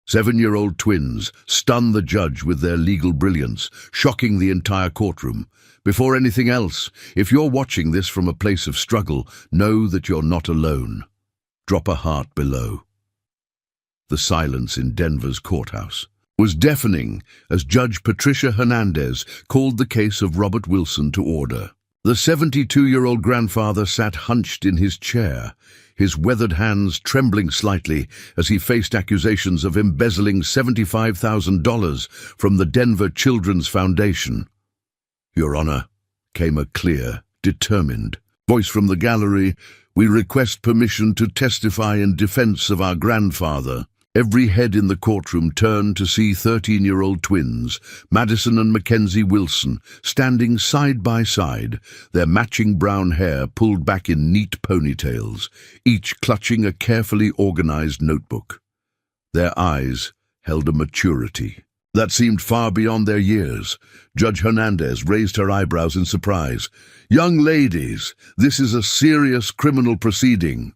7-year-old twins stun the judge with their legal brilliance, shocking the entire courtroom. Before anything else, if you're watching this from a place of struggle, know that you're not alone. Drop a heart below. The silence in Denver's courthouse was deafening as Judge Patricia Hernandez called the case of Robert Wilson to order. The 72-year-old grandfather sat hunched in his chair, his weathered hands trembling slightly as he faced accusations of embezzling $75,000 from the Denver Children's Foundation. "Your Honor," came a clear, determined voice from the gallery, "we request permission to testify in defense of our grandfather." Every head in the courtroom turned to see 13-year-old twins, Madison and Mackenzie Wilson, standing side by side, their matching brown hair pulled back in neat ponytails, each clutching a carefully organized notebook. Their eyes held a maturity that seemed far beyond their years. Judge Hernandez raised her eyebrows in surprise. "Young ladies, this is a serious criminal proceeding."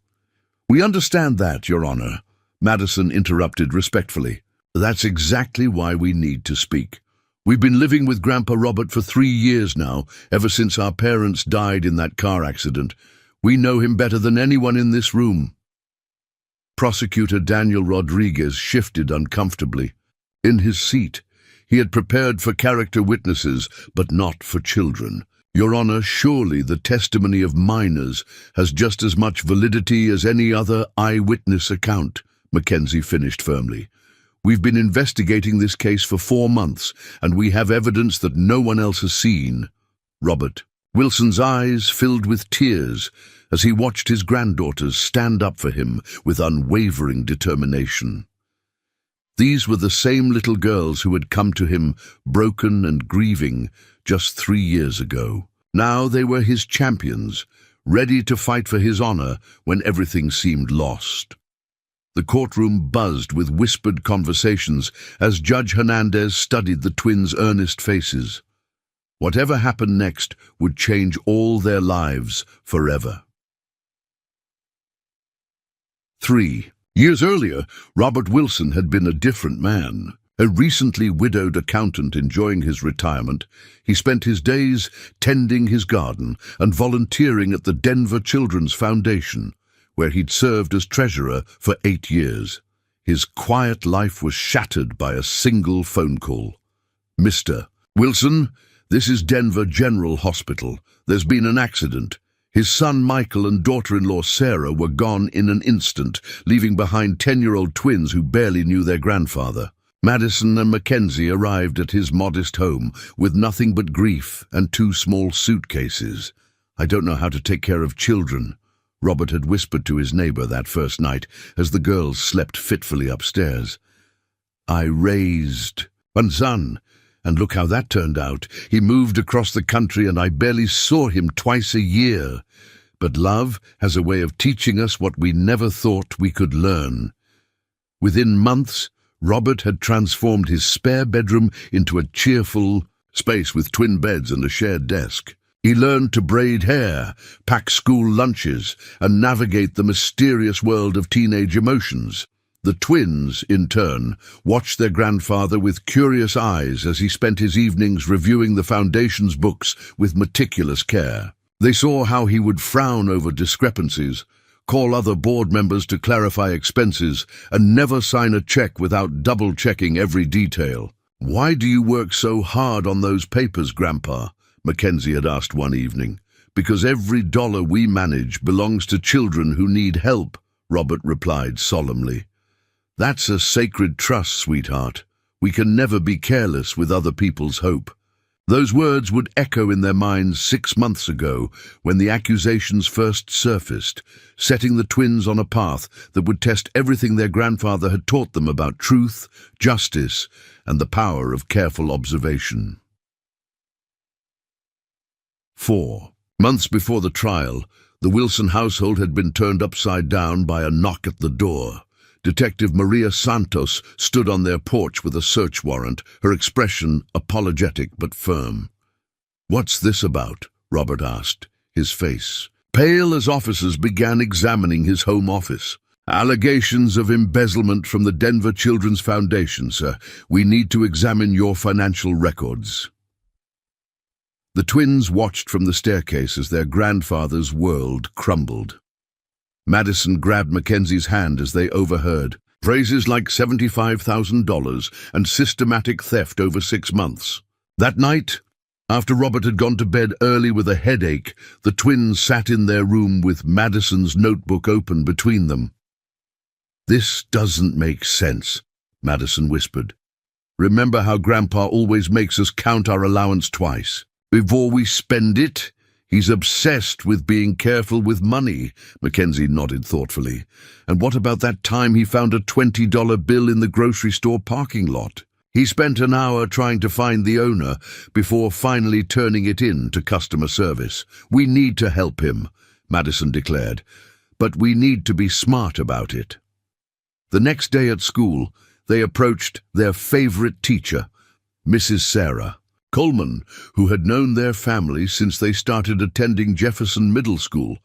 "We understand that, Your Honor," Madison interrupted respectfully. "That's exactly why we need to speak. We've been living with Grandpa Robert for 3 years now, ever since our parents died in that car accident. We know him better than anyone in this room." Prosecutor Daniel Rodriguez shifted uncomfortably. In his seat, he had prepared for character witnesses, but not for children. "Your Honor, surely the testimony of minors has just as much validity as any other eyewitness account," Mackenzie finished firmly. "We've been investigating this case for 4 months, and we have evidence that no one else has seen." Robert Wilson's eyes filled with tears as he watched his granddaughters stand up for him with unwavering determination. These were the same little girls who had come to him broken and grieving just 3 years ago. Now they were his champions, ready to fight for his honor when everything seemed lost. The courtroom buzzed with whispered conversations as Judge Hernandez studied the twins' earnest faces. Whatever happened next would change all their lives forever. 3 years earlier, Robert Wilson had been a different man. A recently widowed accountant enjoying his retirement, he spent his days tending his garden and volunteering at the Denver Children's Foundation, where he'd served as treasurer for 8 years. His quiet life was shattered by a single phone call. "Mr. Wilson, this is Denver General Hospital. There's been an accident." His son Michael and daughter-in-law Sarah were gone in an instant, leaving behind 10-year-old twins who barely knew their grandfather. Madison and Mackenzie arrived at his modest home with nothing but grief and 2 small suitcases. "I don't know how to take care of children," Robert had whispered to his neighbor that first night as the girls slept fitfully upstairs. "I raised one son, and look how that turned out. He moved across the country and I barely saw him twice a year. But love has a way of teaching us what we never thought we could learn." Within months, Robert had transformed his spare bedroom into a cheerful space with twin beds and a shared desk. He learned to braid hair, pack school lunches, and navigate the mysterious world of teenage emotions. The twins, in turn, watched their grandfather with curious eyes as he spent his evenings reviewing the Foundation's books with meticulous care. They saw how he would frown over discrepancies, call other board members to clarify expenses, and never sign a check without double-checking every detail. "Why do you work so hard on those papers, Grandpa?" Mackenzie had asked one evening. "Because every dollar we manage belongs to children who need help," Robert replied solemnly. "That's a sacred trust, sweetheart. We can never be careless with other people's hope." Those words would echo in their minds 6 months ago when the accusations first surfaced, setting the twins on a path that would test everything their grandfather had taught them about truth, justice, and the power of careful observation. 4 months before the trial, the Wilson household had been turned upside down by a knock at the door. Detective Maria Santos stood on their porch with a search warrant, her expression apologetic but firm. "What's this about?" Robert asked, his face pale as officers began examining his home office. Allegations of embezzlement from the Denver Children's Foundation, sir. We need to examine your financial records. The twins watched from the staircase as their grandfather's world crumbled. Madison grabbed Mackenzie's hand as they overheard. Phrases like $75,000 and systematic theft over 6 months. That night, after Robert had gone to bed early with a headache, the twins sat in their room with Madison's notebook open between them. "This doesn't make sense," Madison whispered. "Remember how Grandpa always makes us count our allowance twice before we spend it? He's obsessed with being careful with money." Mackenzie nodded thoughtfully. "And what about that time he found a $20 bill in the grocery store parking lot? He spent an hour trying to find the owner before finally turning it in to customer service. We need to help him," Madison declared, "but we need to be smart about it." The next day at school, they approached their favorite teacher, Mrs. Sarah Coleman, who had known their family since they started attending Jefferson Middle School.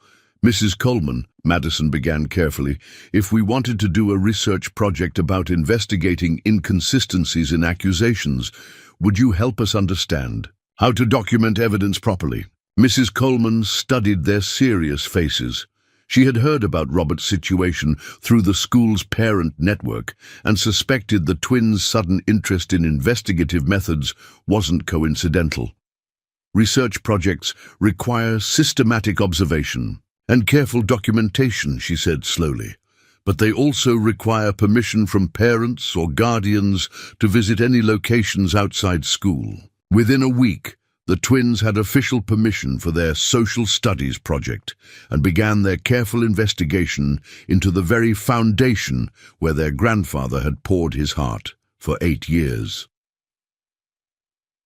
"Mrs. Coleman," Madison began carefully, "if we wanted to do a research project about investigating inconsistencies in accusations, would you help us understand how to document evidence properly?" Mrs. Coleman studied their serious faces. She had heard about Robert's situation through the school's parent network and suspected the twins' sudden interest in investigative methods wasn't coincidental. "Research projects require systematic observation and careful documentation," she said slowly. "But they also require permission from parents or guardians to visit any locations outside school." Within a week, the twins had official permission for their social studies project and began their careful investigation into the very foundation where their grandfather had poured his heart for 8 years.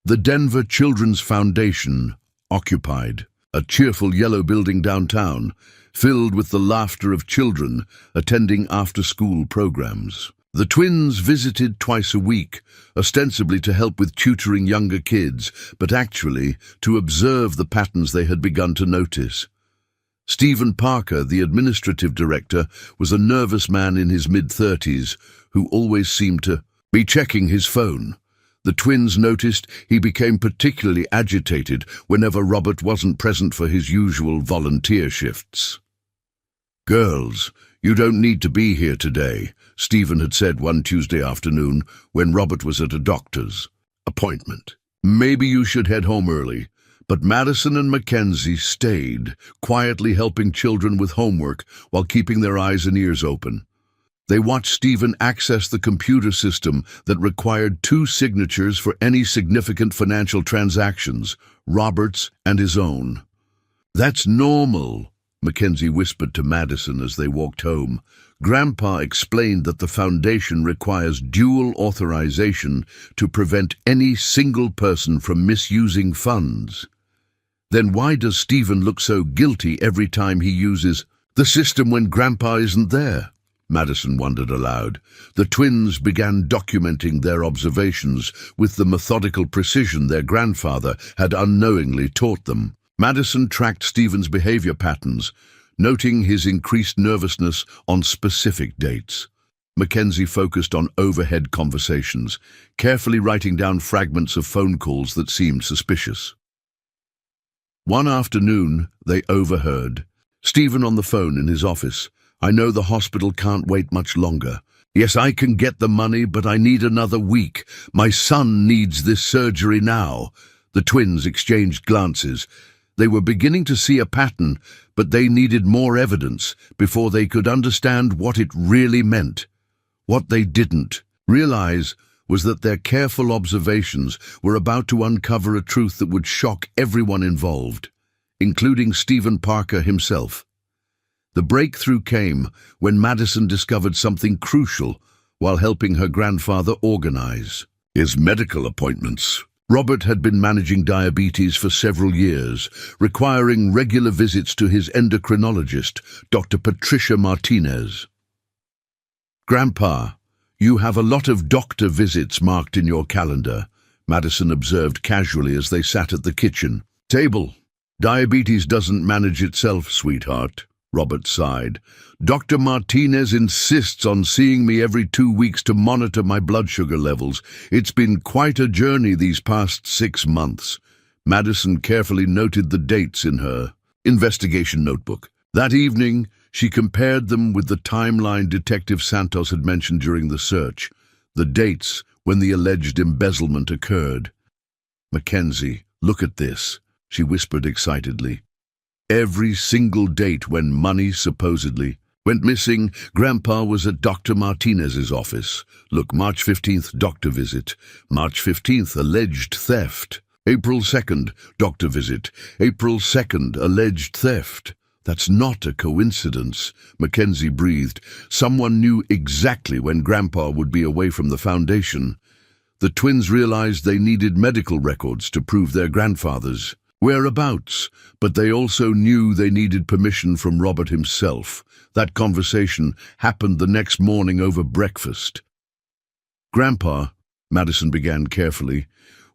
The Denver Children's Foundation occupied a cheerful yellow building downtown, filled with the laughter of children attending after-school programs. The twins visited twice a week, ostensibly to help with tutoring younger kids, but actually to observe the patterns they had begun to notice. Stephen Parker, the administrative director, was a nervous man in his mid-30s who always seemed to be checking his phone. The twins noticed he became particularly agitated whenever Robert wasn't present for his usual volunteer shifts. "Girls, you don't need to be here today," Stephen had said one Tuesday afternoon when Robert was at a doctor's appointment. "Maybe you should head home early." But Madison and Mackenzie stayed, quietly helping children with homework while keeping their eyes and ears open. They watched Stephen access the computer system that required 2 signatures for any significant financial transactions, Robert's and his own. "That's normal," Mackenzie whispered to Madison as they walked home. "Grandpa explained that the foundation requires dual authorization to prevent any single person from misusing funds. Then why does Stephen look so guilty every time he uses the system when Grandpa isn't there?" Madison wondered aloud. The twins began documenting their observations with the methodical precision their grandfather had unknowingly taught them. Madison tracked Stephen's behavior patterns, noting his increased nervousness on specific dates. Mackenzie focused on overhead conversations, carefully writing down fragments of phone calls that seemed suspicious. One afternoon, they overheard Stephen on the phone in his office. "I know the hospital can't wait much longer. Yes, I can get the money, but I need another week. My son needs this surgery now." The twins exchanged glances. They were beginning to see a pattern, but they needed more evidence before they could understand what it really meant. What they didn't realize was that their careful observations were about to uncover a truth that would shock everyone involved, including Stephen Parker himself. The breakthrough came when Madison discovered something crucial while helping her grandfather organize his medical appointments. Robert had been managing diabetes for several years, requiring regular visits to his endocrinologist, Dr. Patricia Martinez. "Grandpa, you have a lot of doctor visits marked in your calendar," Madison observed casually as they sat at the kitchen table. "Diabetes doesn't manage itself, sweetheart. Robert sighed. Dr. Martinez insists on seeing me every 2 weeks to monitor my blood sugar levels. It's been quite a journey these past 6 months. Madison carefully noted the dates in her investigation notebook. That evening, she compared them with the timeline Detective Santos had mentioned during the search, the dates when the alleged embezzlement occurred. "Mackenzie, look at this," she whispered excitedly. "Every single date when money supposedly went missing, Grandpa was at Dr. Martinez's office. Look, March 15th, doctor visit. March 15th, alleged theft. April 2nd, doctor visit. April 2nd, alleged theft. That's not a coincidence," Mackenzie breathed. "Someone knew exactly when Grandpa would be away from the foundation." The twins realized they needed medical records to prove their grandfather's whereabouts, but they also knew they needed permission from Robert himself. That conversation happened the next morning over breakfast. "Grandpa," Madison began carefully,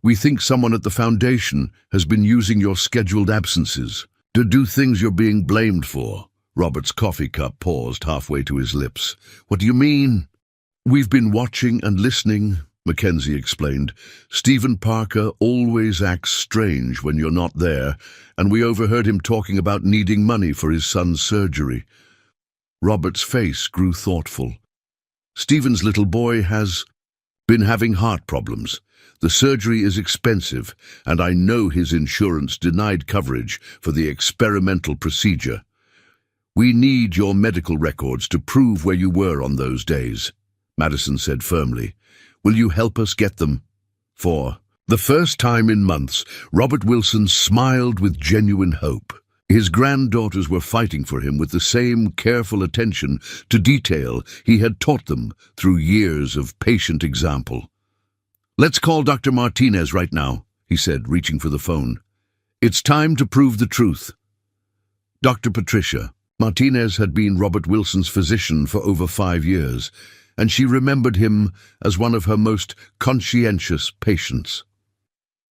"we think someone at the foundation has been using your scheduled absences to do things you're being blamed for." Robert's coffee cup paused halfway to his lips. "What do you mean?" "We've been watching and listening," Mackenzie explained. "Stephen Parker always acts strange when you're not there, and we overheard him talking about needing money for his son's surgery." Robert's face grew thoughtful. "Stephen's little boy has been having heart problems. The surgery is expensive, and I know his insurance denied coverage for the experimental procedure. We need your medical records to prove where you were on those days," Madison said firmly. "Will you help us get them?" For the first time in months, Robert Wilson smiled with genuine hope. His granddaughters were fighting for him with the same careful attention to detail he had taught them through years of patient example. "Let's call Dr. Martinez right now," he said, reaching for the phone. "It's time to prove the truth." Dr. Patricia Martinez had been Robert Wilson's physician for over 5 years, and she remembered him as one of her most conscientious patients.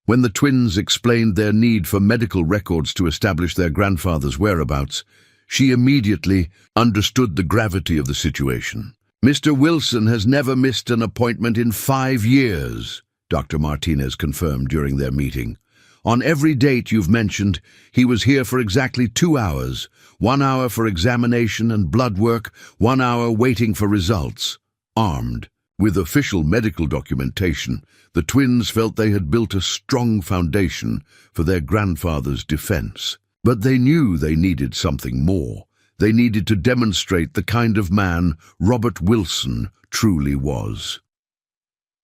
When the twins explained their need for medical records to establish their grandfather's whereabouts, she immediately understood the gravity of the situation. "Mr. Wilson has never missed an appointment in 5 years, Dr. Martinez confirmed during their meeting. "On every date you've mentioned, he was here for exactly 2 hours, 1 hour for examination and blood work, 1 hour waiting for results." Armed with official medical documentation, the twins felt they had built a strong foundation for their grandfather's defense. But they knew they needed something more. They needed to demonstrate the kind of man Robert Wilson truly was.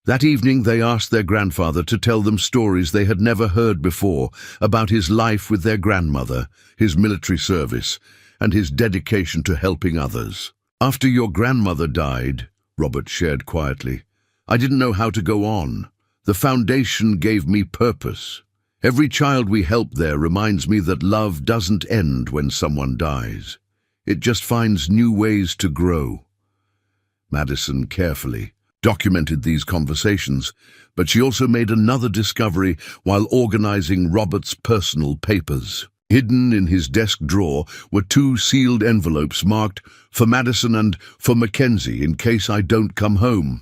That evening they asked their grandfather to tell them stories they had never heard before about his life with their grandmother, his military service, and his dedication to helping others. "After your grandmother died," Robert shared quietly, "I didn't know how to go on. The foundation gave me purpose. Every child we help there reminds me that love doesn't end when someone dies. It just finds new ways to grow." Madison carefully documented these conversations, but she also made another discovery while organizing Robert's personal papers. Hidden in his desk drawer were 2 sealed envelopes marked "For Madison" and "For Mackenzie in case I don't come home."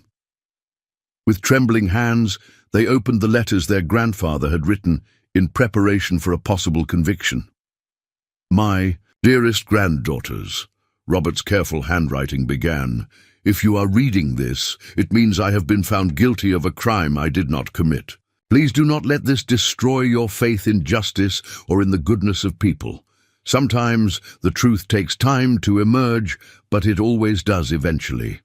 With trembling hands, they opened the letters their grandfather had written in preparation for a possible conviction. "My dearest granddaughters," Robert's careful handwriting began, "if you are reading this, it means I have been found guilty of a crime I did not commit. Please do not let this destroy your faith in justice or in the goodness of people. Sometimes the truth takes time to emerge, but it always does eventually."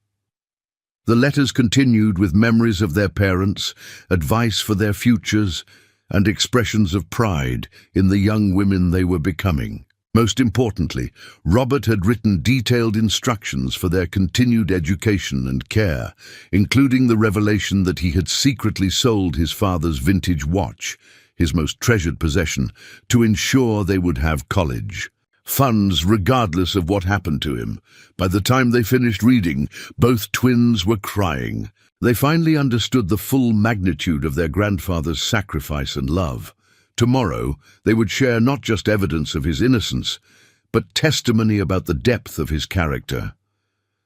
The letters continued with memories of their parents, advice for their futures, and expressions of pride in the young women they were becoming. Most importantly, Robert had written detailed instructions for their continued education and care, including the revelation that he had secretly sold his father's vintage watch, his most treasured possession, to ensure they would have college funds regardless of what happened to him. By the time they finished reading, both twins were crying. They finally understood the full magnitude of their grandfather's sacrifice and love. Tomorrow, they would share not just evidence of his innocence, but testimony about the depth of his character.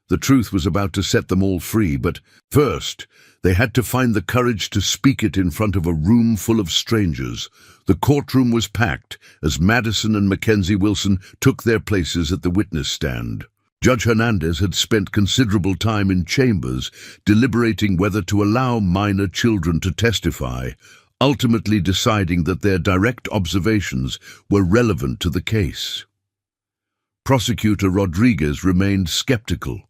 The truth was about to set them all free, but first, they had to find the courage to speak it in front of a room full of strangers. The courtroom was packed as Madison and Mackenzie Wilson took their places at the witness stand. Judge Hernandez had spent considerable time in chambers deliberating whether to allow minor children to testify, ultimately deciding that their direct observations were relevant to the case. Prosecutor Rodriguez remained skeptical.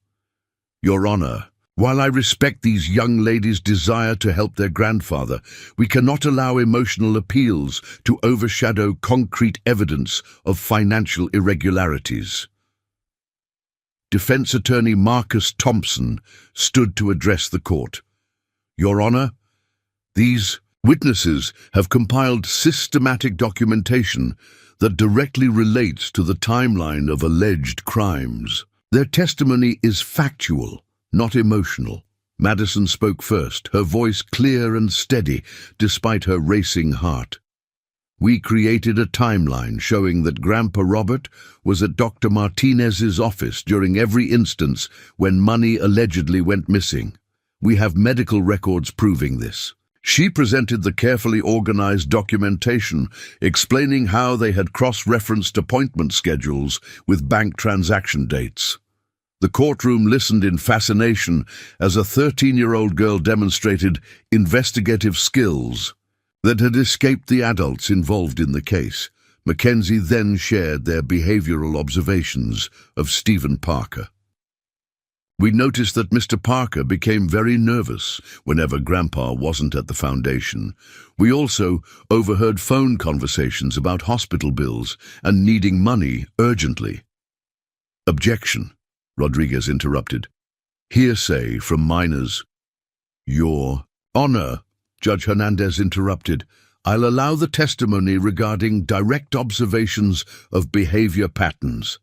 "Your Honor, while I respect these young ladies' desire to help their grandfather, we cannot allow emotional appeals to overshadow concrete evidence of financial irregularities." Defense attorney Marcus Thompson stood to address the court. "Your Honor, these witnesses have compiled systematic documentation that directly relates to the timeline of alleged crimes. Their testimony is factual, not emotional." Madison spoke first, her voice clear and steady despite her racing heart. "We created a timeline showing that Grandpa Robert was at Dr. Martinez's office during every instance when money allegedly went missing. We have medical records proving this." She presented the carefully organized documentation explaining how they had cross-referenced appointment schedules with bank transaction dates. The courtroom listened in fascination as a 13-year-old girl demonstrated investigative skills that had escaped the adults involved in the case. Mackenzie then shared their behavioral observations of Stephen Parker. "We noticed that Mr. Parker became very nervous whenever Grandpa wasn't at the foundation. We also overheard phone conversations about hospital bills and needing money urgently." "Objection," Rodriguez interrupted. "Hearsay from minors." "Your Honor," Judge Hernandez interrupted, "I'll allow the testimony regarding direct observations of behavior patterns."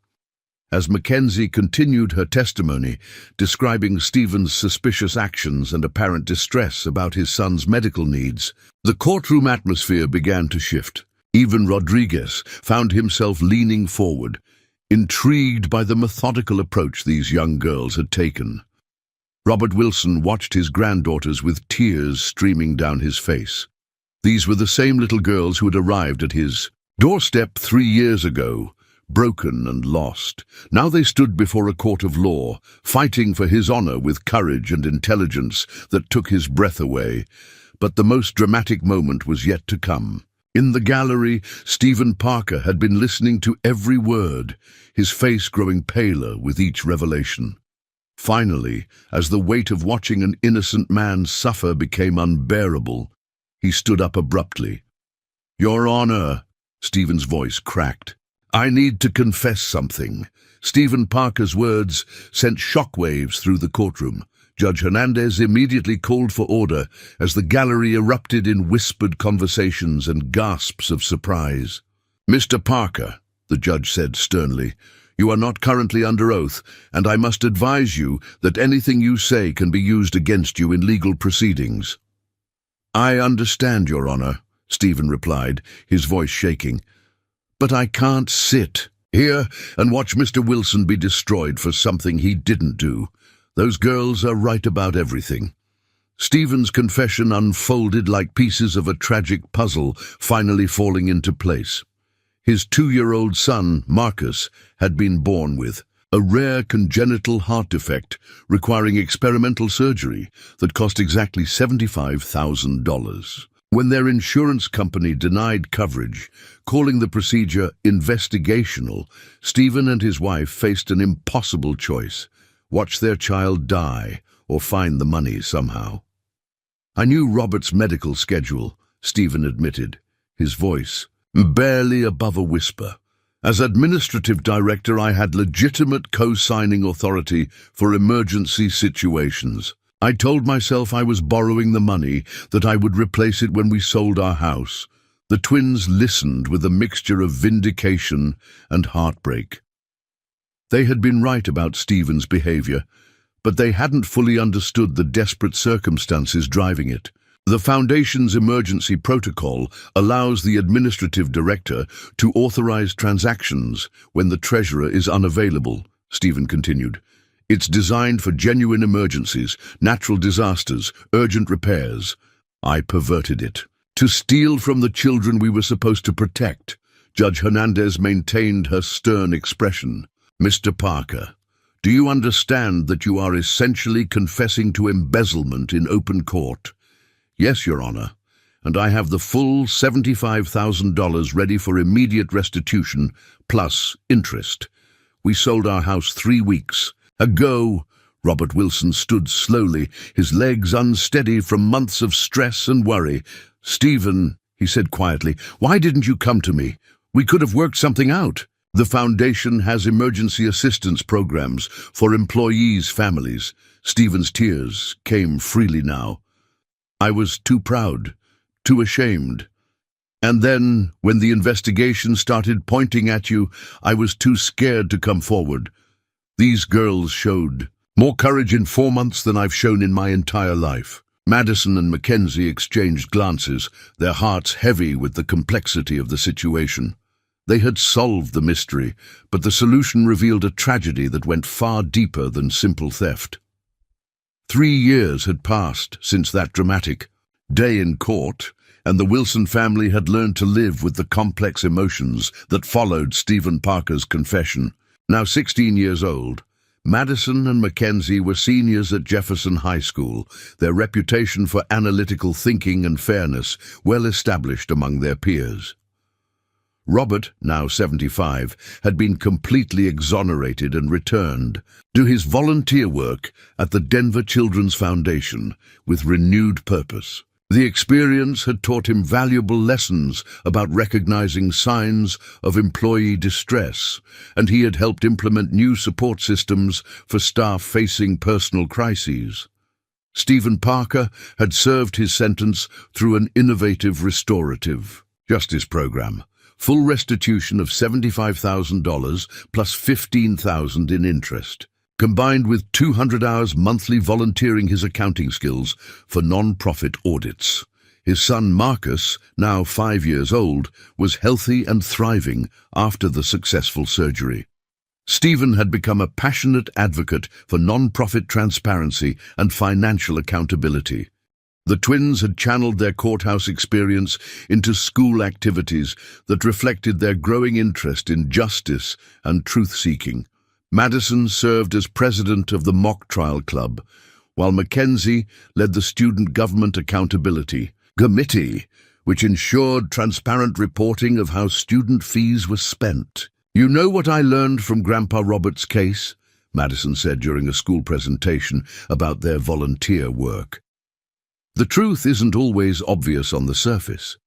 As Mackenzie continued her testimony, describing Stephen's suspicious actions and apparent distress about his son's medical needs, the courtroom atmosphere began to shift. Even Rodriguez found himself leaning forward, intrigued by the methodical approach these young girls had taken. Robert Wilson watched his granddaughters with tears streaming down his face. These were the same little girls who had arrived at his doorstep 3 years ago, broken and lost. Now they stood before a court of law, fighting for his honor with courage and intelligence that took his breath away. But the most dramatic moment was yet to come. In the gallery, Stephen Parker had been listening to every word, his face growing paler with each revelation. Finally, as the weight of watching an innocent man suffer became unbearable, he stood up abruptly. "Your Honor," Stephen's voice cracked, "I need to confess something." Stephen Parker's words sent shockwaves through the courtroom. Judge Hernandez immediately called for order as the gallery erupted in whispered conversations and gasps of surprise. "Mr. Parker," the judge said sternly, "you are not currently under oath, and I must advise you that anything you say can be used against you in legal proceedings." "I understand, Your Honor," Stephen replied, his voice shaking. "But I can't sit here and watch Mr. Wilson be destroyed for something he didn't do. Those girls are right about everything." Stephen's confession unfolded like pieces of a tragic puzzle finally falling into place. His 2-year-old son, Marcus, had been born with a rare congenital heart defect requiring experimental surgery that cost exactly $75,000. When their insurance company denied coverage, calling the procedure investigational, Stephen and his wife faced an impossible choice: watch their child die or find the money somehow. "I knew Robert's medical schedule," Stephen admitted, his voice barely above a whisper. "As administrative director, I had legitimate co-signing authority for emergency situations. I told myself I was borrowing the money, that I would replace it when we sold our house." The twins listened with a mixture of vindication and heartbreak. They had been right about Stephen's behavior, but they hadn't fully understood the desperate circumstances driving it. The Foundation's emergency protocol allows the administrative director to authorize transactions when the treasurer is unavailable, Stephen continued. It's designed for genuine emergencies, natural disasters, urgent repairs. I perverted it. To steal from the children we were supposed to protect. Judge Hernandez maintained her stern expression. Mr. Parker, do you understand that you are essentially confessing to embezzlement in open court? Yes, Your Honor, and I have the full $75,000 ready for immediate restitution, plus interest. We sold our house 3 weeks ago. Robert Wilson stood slowly, his legs unsteady from months of stress and worry. Stephen, he said quietly, why didn't you come to me? We could have worked something out. The Foundation has emergency assistance programs for employees' families. Stephen's tears came freely now. I was too proud, too ashamed. And then, when the investigation started pointing at you, I was too scared to come forward. These girls showed more courage in 4 months than I've shown in my entire life. Madison and Mackenzie exchanged glances, their hearts heavy with the complexity of the situation. They had solved the mystery, but the solution revealed a tragedy that went far deeper than simple theft. 3 years had passed since that dramatic day in court, and the Wilson family had learned to live with the complex emotions that followed Stephen Parker's confession. Now 16 years old, Madison and Mackenzie were seniors at Jefferson High School, their reputation for analytical thinking and fairness well established among their peers. Robert, now 75, had been completely exonerated and returned to his volunteer work at the Denver Children's Foundation with renewed purpose. The experience had taught him valuable lessons about recognizing signs of employee distress, and he had helped implement new support systems for staff facing personal crises. Stephen Parker had served his sentence through an innovative restorative justice program. Full restitution of $75,000 plus $15,000 in interest, combined with 200 hours monthly volunteering his accounting skills for non-profit audits. His son Marcus, now 5 years old, was healthy and thriving after the successful surgery. Stephen had become a passionate advocate for non-profit transparency and financial accountability. The twins had channeled their courthouse experience into school activities that reflected their growing interest in justice and truth-seeking. Madison served as president of the Mock Trial Club, while Mackenzie led the Student Government Accountability Committee, which ensured transparent reporting of how student fees were spent. You know what I learned from Grandpa Robert's case? Madison said during a school presentation about their volunteer work. The truth isn't always obvious on the surface.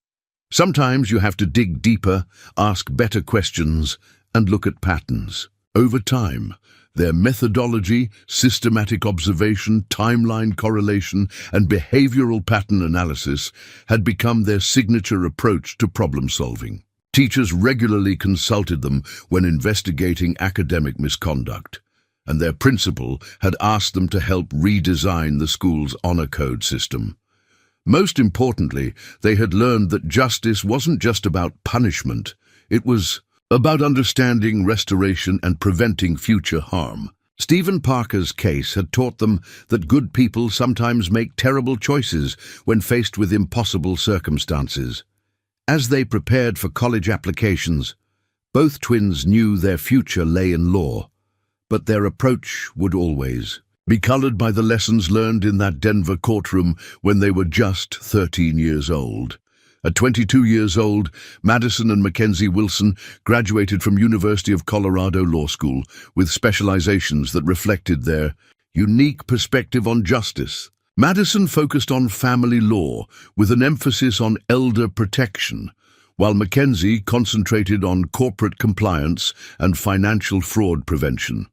Sometimes you have to dig deeper, ask better questions, and look at patterns. Over time, their methodology, systematic observation, timeline correlation, and behavioral pattern analysis had become their signature approach to problem solving. Teachers regularly consulted them when investigating academic misconduct, and their principal had asked them to help redesign the school's honor code system. Most importantly, they had learned that justice wasn't just about punishment, it was about understanding, restoration, and preventing future harm. Stephen Parker's case had taught them that good people sometimes make terrible choices when faced with impossible circumstances. As they prepared for college applications, both twins knew their future lay in law, but their approach would always be colored by the lessons learned in that Denver courtroom when they were just 13 years old. At 22 years old, Madison and Mackenzie Wilson graduated from University of Colorado Law School with specializations that reflected their unique perspective on justice. Madison focused on family law with an emphasis on elder protection, while Mackenzie concentrated on corporate compliance and financial fraud prevention.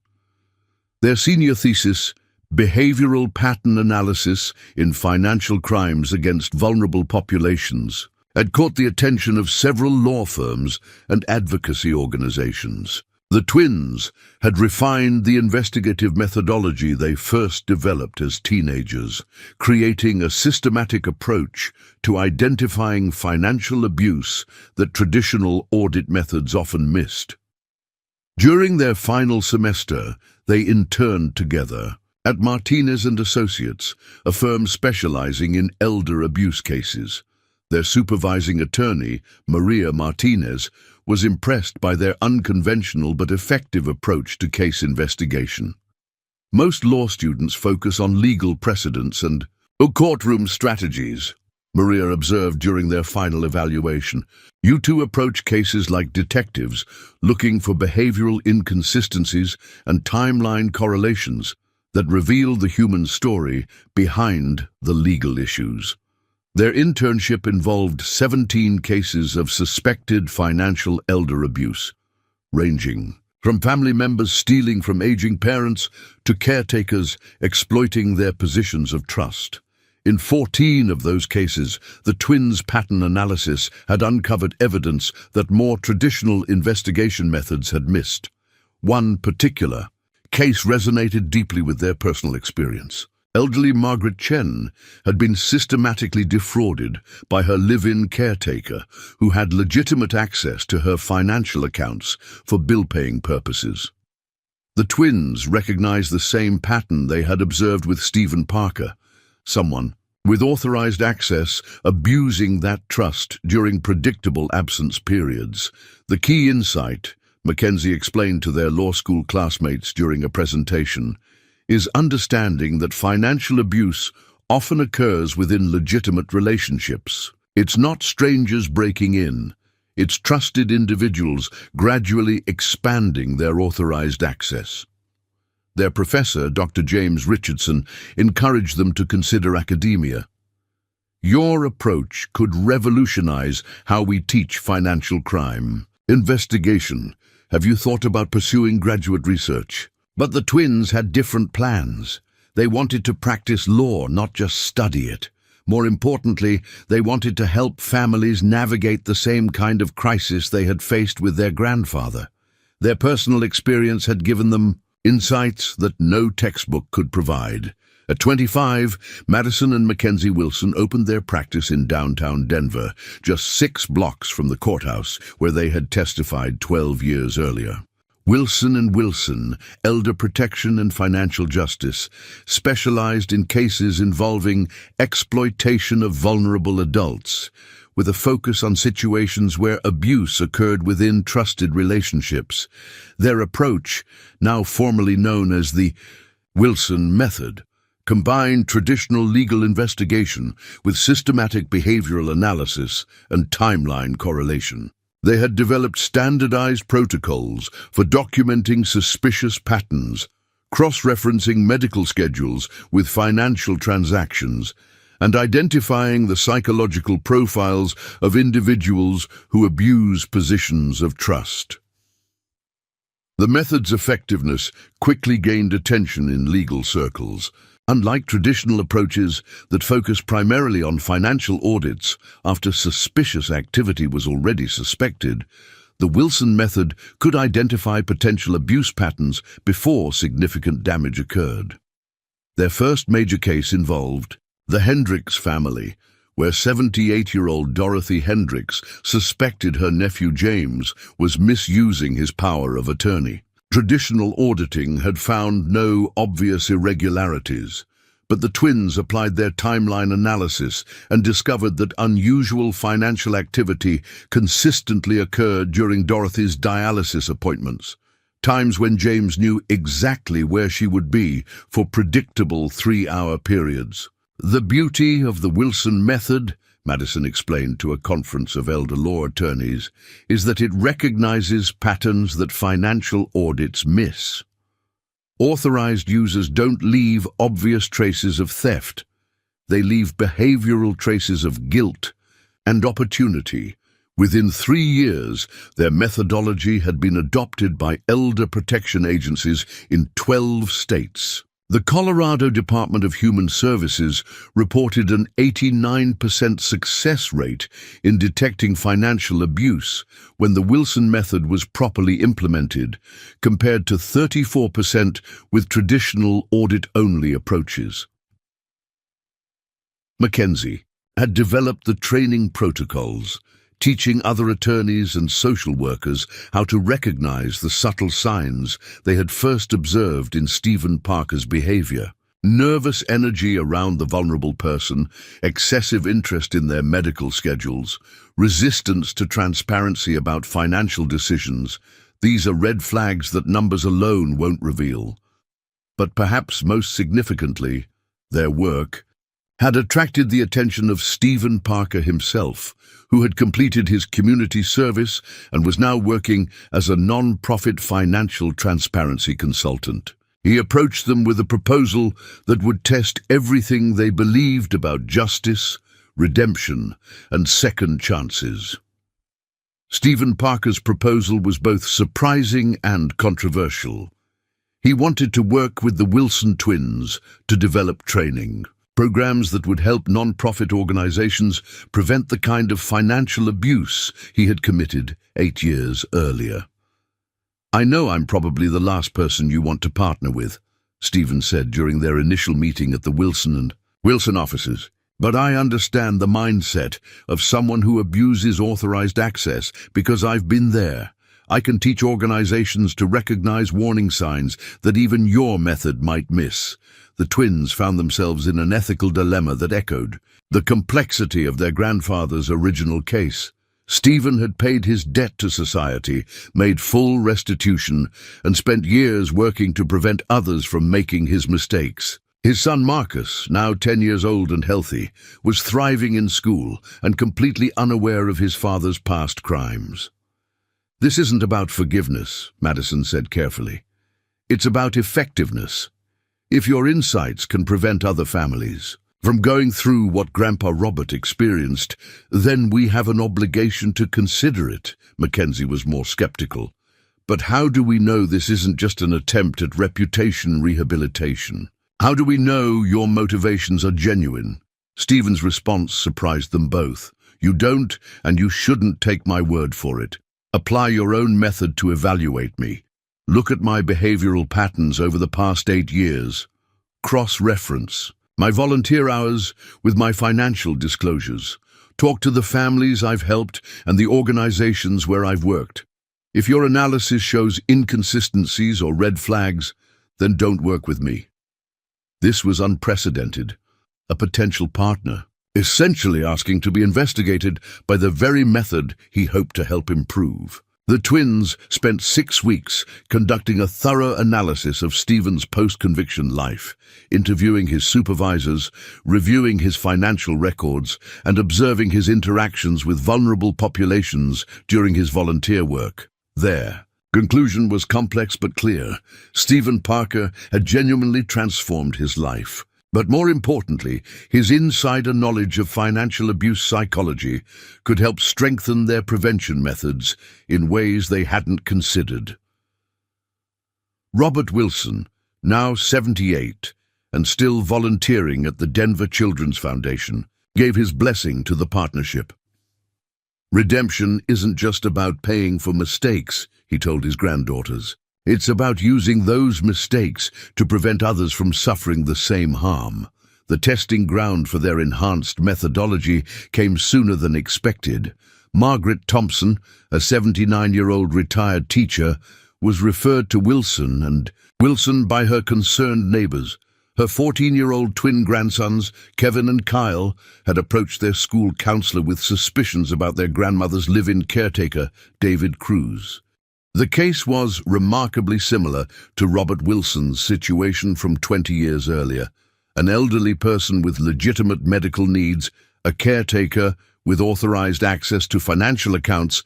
Their senior thesis, Behavioral Pattern Analysis in Financial Crimes Against Vulnerable Populations, had caught the attention of several law firms and advocacy organizations. The twins had refined the investigative methodology they first developed as teenagers, creating a systematic approach to identifying financial abuse that traditional audit methods often missed. During their final semester, they interned together at Martinez and Associates, a firm specializing in elder abuse cases. Their supervising attorney, Maria Martinez, was impressed by their unconventional but effective approach to case investigation. Most law students focus on legal precedents and courtroom strategies, Maria observed during their final evaluation. You two approach cases like detectives, looking for behavioral inconsistencies and timeline correlations that reveal the human story behind the legal issues. Their internship involved 17 cases of suspected financial elder abuse, ranging from family members stealing from aging parents to caretakers exploiting their positions of trust. In 14 of those cases, the twins' pattern analysis had uncovered evidence that more traditional investigation methods had missed. One particular case resonated deeply with their personal experience. Elderly Margaret Chen had been systematically defrauded by her live-in caretaker, who had legitimate access to her financial accounts for bill-paying purposes. The twins recognized the same pattern they had observed with Stephen Parker, someone with authorized access abusing that trust during predictable absence periods. The key insight, Mackenzie explained to their law school classmates during a presentation, is understanding that financial abuse often occurs within legitimate relationships. It's not strangers breaking in, it's trusted individuals gradually expanding their authorized access. Their professor, Dr. James Richardson, encouraged them to consider academia. Your approach could revolutionize how we teach financial crime. Investigation. Have you thought about pursuing graduate research? But the twins had different plans. They wanted to practice law, not just study it. More importantly, they wanted to help families navigate the same kind of crisis they had faced with their grandfather. Their personal experience had given them insights that no textbook could provide. At 25, Madison and Mackenzie Wilson opened their practice in downtown Denver, just 6 blocks from the courthouse where they had testified 12 years earlier. Wilson & Wilson, Elder Protection and Financial Justice, specialized in cases involving exploitation of vulnerable adults, with a focus on situations where abuse occurred within trusted relationships. Their approach, now formally known as the Wilson Method, combined traditional legal investigation with systematic behavioral analysis and timeline correlation. They had developed standardized protocols for documenting suspicious patterns, cross-referencing medical schedules with financial transactions, and identifying the psychological profiles of individuals who abuse positions of trust. The method's effectiveness quickly gained attention in legal circles. Unlike traditional approaches that focus primarily on financial audits after suspicious activity was already suspected, the Wilson method could identify potential abuse patterns before significant damage occurred. Their first major case involved the Hendricks family, where 78-year-old Dorothy Hendricks suspected her nephew James was misusing his power of attorney. Traditional auditing had found no obvious irregularities, but the twins applied their timeline analysis and discovered that unusual financial activity consistently occurred during Dorothy's dialysis appointments, times when James knew exactly where she would be for predictable 3-hour periods. The beauty of the Wilson method, Madison explained to a conference of elder law attorneys, is that it recognizes patterns that financial audits miss. Authorized users don't leave obvious traces of theft. They leave behavioral traces of guilt and opportunity. Within 3 years, their methodology had been adopted by elder protection agencies in 12 states. The Colorado Department of Human Services reported an 89% success rate in detecting financial abuse when the Wilson method was properly implemented, compared to 34% with traditional audit-only approaches. Mackenzie had developed the training protocols, teaching other attorneys and social workers how to recognize the subtle signs they had first observed in Stephen Parker's behavior. Nervous energy around the vulnerable person, excessive interest in their medical schedules, resistance to transparency about financial decisions. These are red flags that numbers alone won't reveal. But perhaps most significantly, their work had attracted the attention of Stephen Parker himself, who had completed his community service and was now working as a non-profit financial transparency consultant. He approached them with a proposal that would test everything they believed about justice, redemption, and second chances. Stephen Parker's proposal was both surprising and controversial. He wanted to work with the Wilson twins to develop training, programs that would help non-profit organizations prevent the kind of financial abuse he had committed 8 years earlier. "I know I'm probably the last person you want to partner with," Stephen said during their initial meeting at the Wilson offices, "but I understand the mindset of someone who abuses authorized access because I've been there. I can teach organizations to recognize warning signs that even your method might miss." The twins found themselves in an ethical dilemma that echoed the complexity of their grandfather's original case. Stephen had paid his debt to society, made full restitution, and spent years working to prevent others from making his mistakes. His son Marcus, now 10 years old and healthy, was thriving in school and completely unaware of his father's past crimes. "This isn't about forgiveness," Madison said carefully. "It's about effectiveness. If your insights can prevent other families from going through what Grandpa Robert experienced, then we have an obligation to consider it." Mackenzie was more skeptical. "But how do we know this isn't just an attempt at reputation rehabilitation? How do we know your motivations are genuine?" Stephen's response surprised them both. "You don't, and you shouldn't take my word for it. Apply your own method to evaluate me. Look at my behavioral patterns over the past 8 years. Cross-reference my volunteer hours with my financial disclosures. Talk to the families I've helped and the organizations where I've worked. If your analysis shows inconsistencies or red flags, then don't work with me." This was unprecedented. A potential partner, essentially asking to be investigated by the very method he hoped to help improve. The twins spent 6 weeks conducting a thorough analysis of Stephen's post-conviction life, interviewing his supervisors, reviewing his financial records, and observing his interactions with vulnerable populations during his volunteer work. Their conclusion was complex but clear. Stephen Parker had genuinely transformed his life. But more importantly, his insider knowledge of financial abuse psychology could help strengthen their prevention methods in ways they hadn't considered. Robert Wilson, now 78 and still volunteering at the Denver Children's Foundation, gave his blessing to the partnership. "Redemption isn't just about paying for mistakes," he told his granddaughters. "It's about using those mistakes to prevent others from suffering the same harm." The testing ground for their enhanced methodology came sooner than expected. Margaret Thompson, a 79-year-old retired teacher, was referred to Wilson by her concerned neighbors. Her 14-year-old twin grandsons, Kevin and Kyle, had approached their school counselor with suspicions about their grandmother's live-in caretaker, David Cruz. The case was remarkably similar to Robert Wilson's situation from 20 years earlier. An elderly person with legitimate medical needs, a caretaker with authorized access to financial accounts,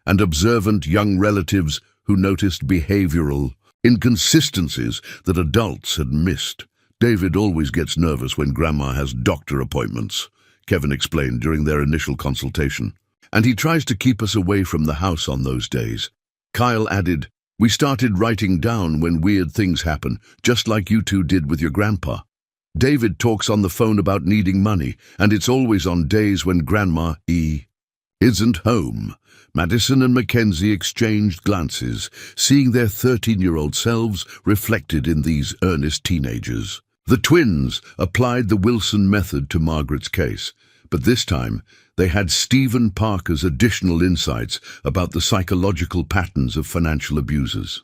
and observant young relatives who noticed behavioral inconsistencies that adults had missed. "David always gets nervous when Grandma has doctor appointments," Kevin explained during their initial consultation. "And he tries to keep us away from the house on those days." Kyle added, We started writing down when weird things happen, just like you two did with your grandpa. David talks on the phone about needing money, and it's always on days when Grandma isn't home. Madison and Mackenzie exchanged glances, seeing their 13-year-old selves reflected in these earnest teenagers. The twins applied the Wilson method to Margaret's case, but this time they had Stephen Parker's additional insights about the psychological patterns of financial abusers.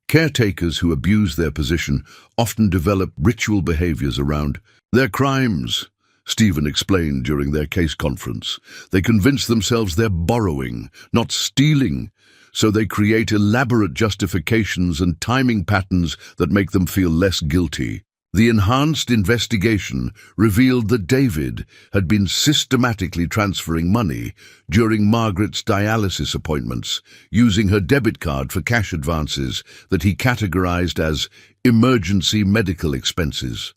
Caretakers who abuse their position often develop ritual behaviors around their crimes, Stephen explained during their case conference. They convince themselves they're borrowing, not stealing, so they create elaborate justifications and timing patterns that make them feel less guilty. The enhanced investigation revealed that David had been systematically transferring money during Margaret's dialysis appointments, using her debit card for cash advances that he categorized as emergency medical expenses.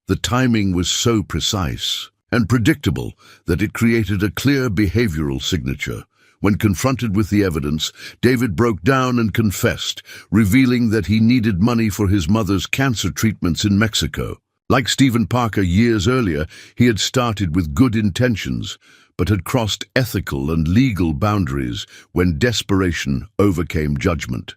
The timing was so precise and predictable that it created a clear behavioral signature. When confronted with the evidence, David broke down and confessed, revealing that he needed money for his mother's cancer treatments in Mexico. Like Stephen Parker years earlier, he had started with good intentions, but had crossed ethical and legal boundaries when desperation overcame judgment.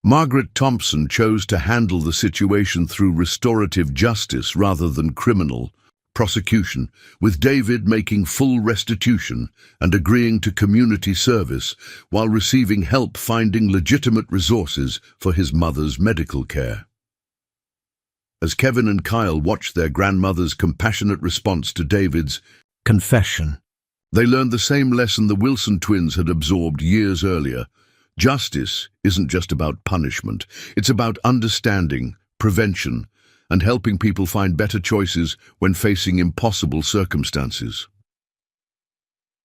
Margaret Thompson chose to handle the situation through restorative justice rather than criminal prosecution, with David making full restitution and agreeing to community service while receiving help finding legitimate resources for his mother's medical care. As Kevin and Kyle watched their grandmother's compassionate response to David's confession, they learned the same lesson the Wilson twins had absorbed years earlier. Justice isn't just about punishment, it's about understanding, prevention, and helping people find better choices when facing impossible circumstances.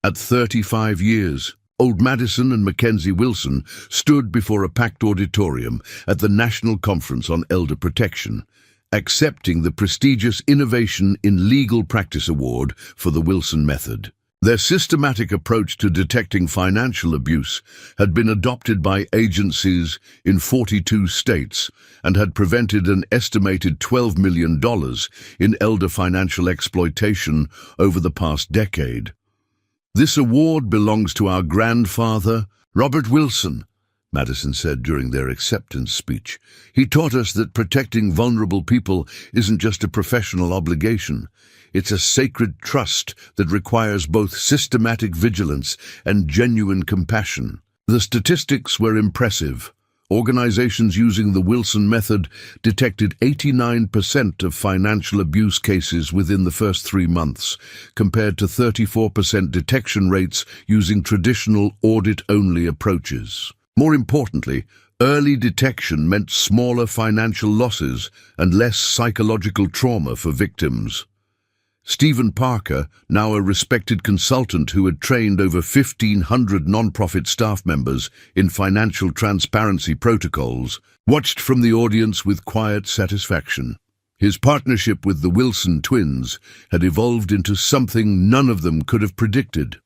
At 35 years, old Madison and Mackenzie Wilson stood before a packed auditorium at the National Conference on Elder Protection, accepting the prestigious Innovation in Legal Practice Award for the Wilson Method. Their systematic approach to detecting financial abuse had been adopted by agencies in 42 states and had prevented an estimated $12 million in elder financial exploitation over the past decade. "This award belongs to our grandfather, Robert Wilson," Madison said during their acceptance speech. "He taught us that protecting vulnerable people isn't just a professional obligation. It's a sacred trust that requires both systematic vigilance and genuine compassion." The statistics were impressive. Organizations using the Wilson method detected 89% of financial abuse cases within the first 3 months, compared to 34% detection rates using traditional audit-only approaches. More importantly, early detection meant smaller financial losses and less psychological trauma for victims. Stephen Parker, now a respected consultant who had trained over 1,500 nonprofit staff members in financial transparency protocols, watched from the audience with quiet satisfaction. His partnership with the Wilson twins had evolved into something none of them could have predicted: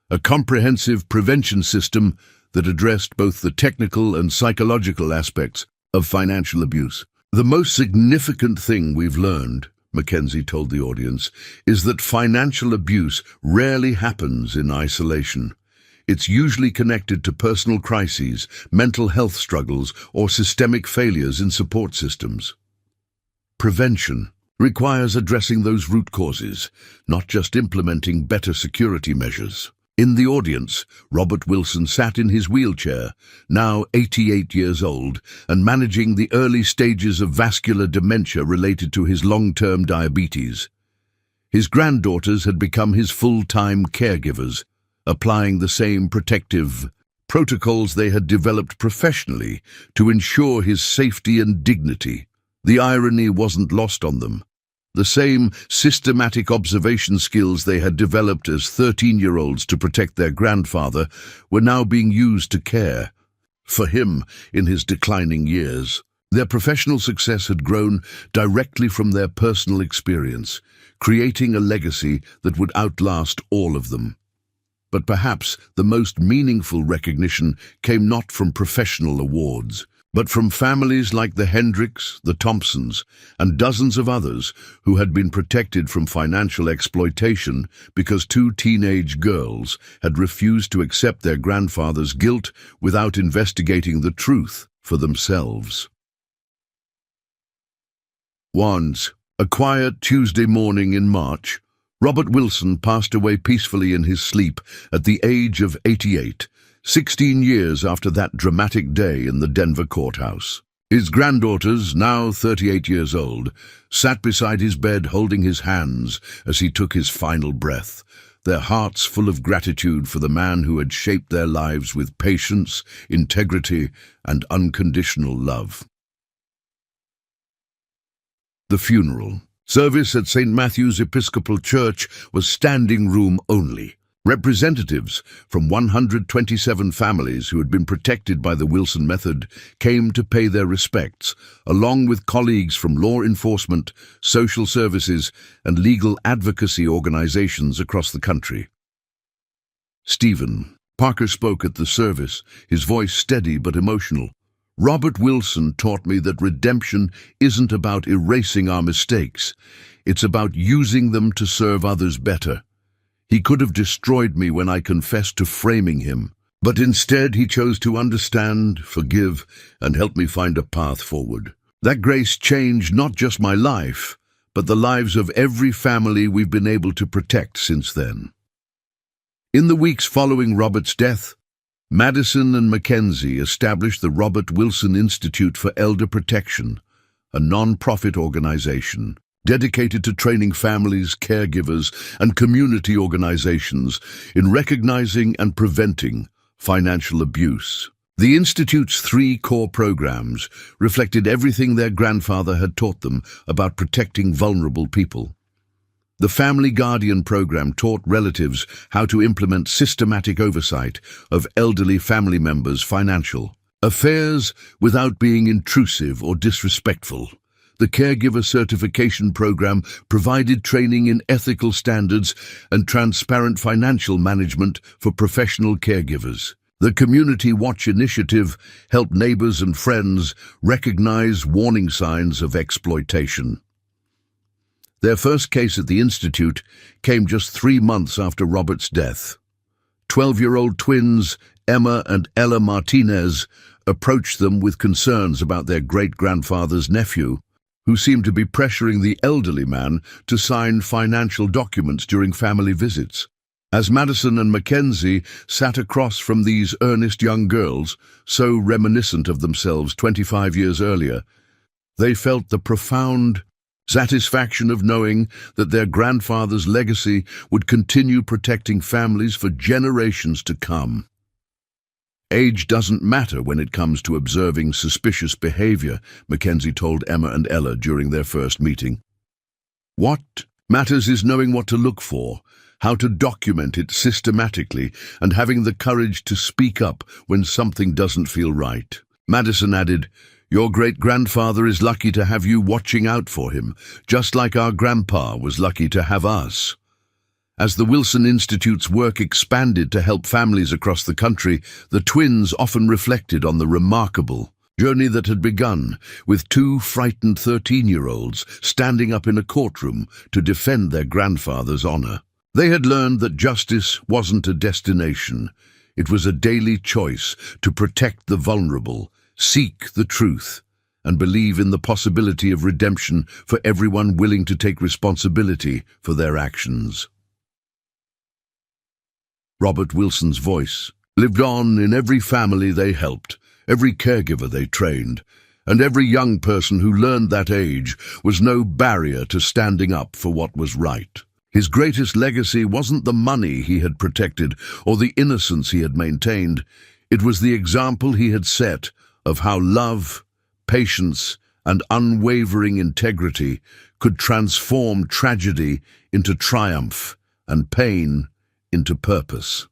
a comprehensive prevention system that addressed both the technical and psychological aspects of financial abuse. "The most significant thing we've learned," Mackenzie told the audience, "is that financial abuse rarely happens in isolation. It's usually connected to personal crises, mental health struggles, or systemic failures in support systems. Prevention requires addressing those root causes, not just implementing better security measures." In the audience, Robert Wilson sat in his wheelchair, now 88 years old, and managing the early stages of vascular dementia related to his long-term diabetes. His granddaughters had become his full-time caregivers, applying the same protective protocols they had developed professionally to ensure his safety and dignity. The irony wasn't lost on them. The same systematic observation skills they had developed as 13-year-olds to protect their grandfather were now being used to care for him in his declining years. Their professional success had grown directly from their personal experience, creating a legacy that would outlast all of them. But perhaps the most meaningful recognition came not from professional awards, but from families like the Hendricks, the Thompsons, and dozens of others who had been protected from financial exploitation because two teenage girls had refused to accept their grandfather's guilt without investigating the truth for themselves. Once, a quiet Tuesday morning in March, Robert Wilson passed away peacefully in his sleep at the age of 88, 16 years after that dramatic day in the Denver courthouse. His granddaughters, now 38 years old, sat beside his bed holding his hands as he took his final breath, their hearts full of gratitude for the man who had shaped their lives with patience, integrity, and unconditional love. The funeral. Service at St. Matthew's Episcopal Church was standing room only. Representatives from 127 families who had been protected by the Wilson method came to pay their respects, along with colleagues from law enforcement, social services, and legal advocacy organizations across the country. Stephen Parker spoke at the service, his voice steady but emotional. Robert Wilson taught me that redemption isn't about erasing our mistakes. It's about using them to serve others better. He could have destroyed me when I confessed to framing him, but instead he chose to understand, forgive, and help me find a path forward. That grace changed not just my life, but the lives of every family we've been able to protect since then. In the weeks following Robert's death, Madison and Mackenzie established the Robert Wilson Institute for Elder Protection, a non-profit organization dedicated to training families, caregivers, and community organizations in recognizing and preventing financial abuse. The Institute's 3 core programs reflected everything their grandfather had taught them about protecting vulnerable people. The Family Guardian program taught relatives how to implement systematic oversight of elderly family members' financial affairs without being intrusive or disrespectful. The Caregiver Certification Program provided training in ethical standards and transparent financial management for professional caregivers. The Community Watch Initiative helped neighbors and friends recognize warning signs of exploitation. Their first case at the Institute came just 3 months after Robert's death. 12-year-old twins Emma and Ella Martinez approached them with concerns about their great-grandfather's nephew, who seemed to be pressuring the elderly man to sign financial documents during family visits. As Madison and Mackenzie sat across from these earnest young girls, so reminiscent of themselves 25 years earlier, they felt the profound satisfaction of knowing that their grandfather's legacy would continue protecting families for generations to come. Age doesn't matter when it comes to observing suspicious behavior, Mackenzie told Emma and Ella during their first meeting. What matters is knowing what to look for, how to document it systematically, and having the courage to speak up when something doesn't feel right. Madison added, "Your great-grandfather is lucky to have you watching out for him, just like our grandpa was lucky to have us." As the Wilson Institute's work expanded to help families across the country, the twins often reflected on the remarkable journey that had begun with 2 frightened 13-year-olds standing up in a courtroom to defend their grandfather's honor. They had learned that justice wasn't a destination. It was a daily choice to protect the vulnerable, seek the truth, and believe in the possibility of redemption for everyone willing to take responsibility for their actions. Robert Wilson's voice lived on in every family they helped, every caregiver they trained, and every young person who learned that age was no barrier to standing up for what was right. His greatest legacy wasn't the money he had protected or the innocence he had maintained. It was the example he had set of how love, patience, and unwavering integrity could transform tragedy into triumph and pain into purpose.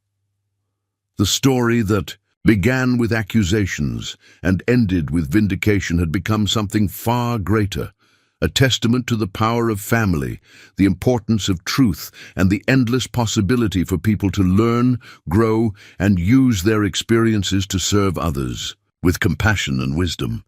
The story that began with accusations and ended with vindication had become something far greater, a testament to the power of family, the importance of truth, and the endless possibility for people to learn, grow, and use their experiences to serve others with compassion and wisdom.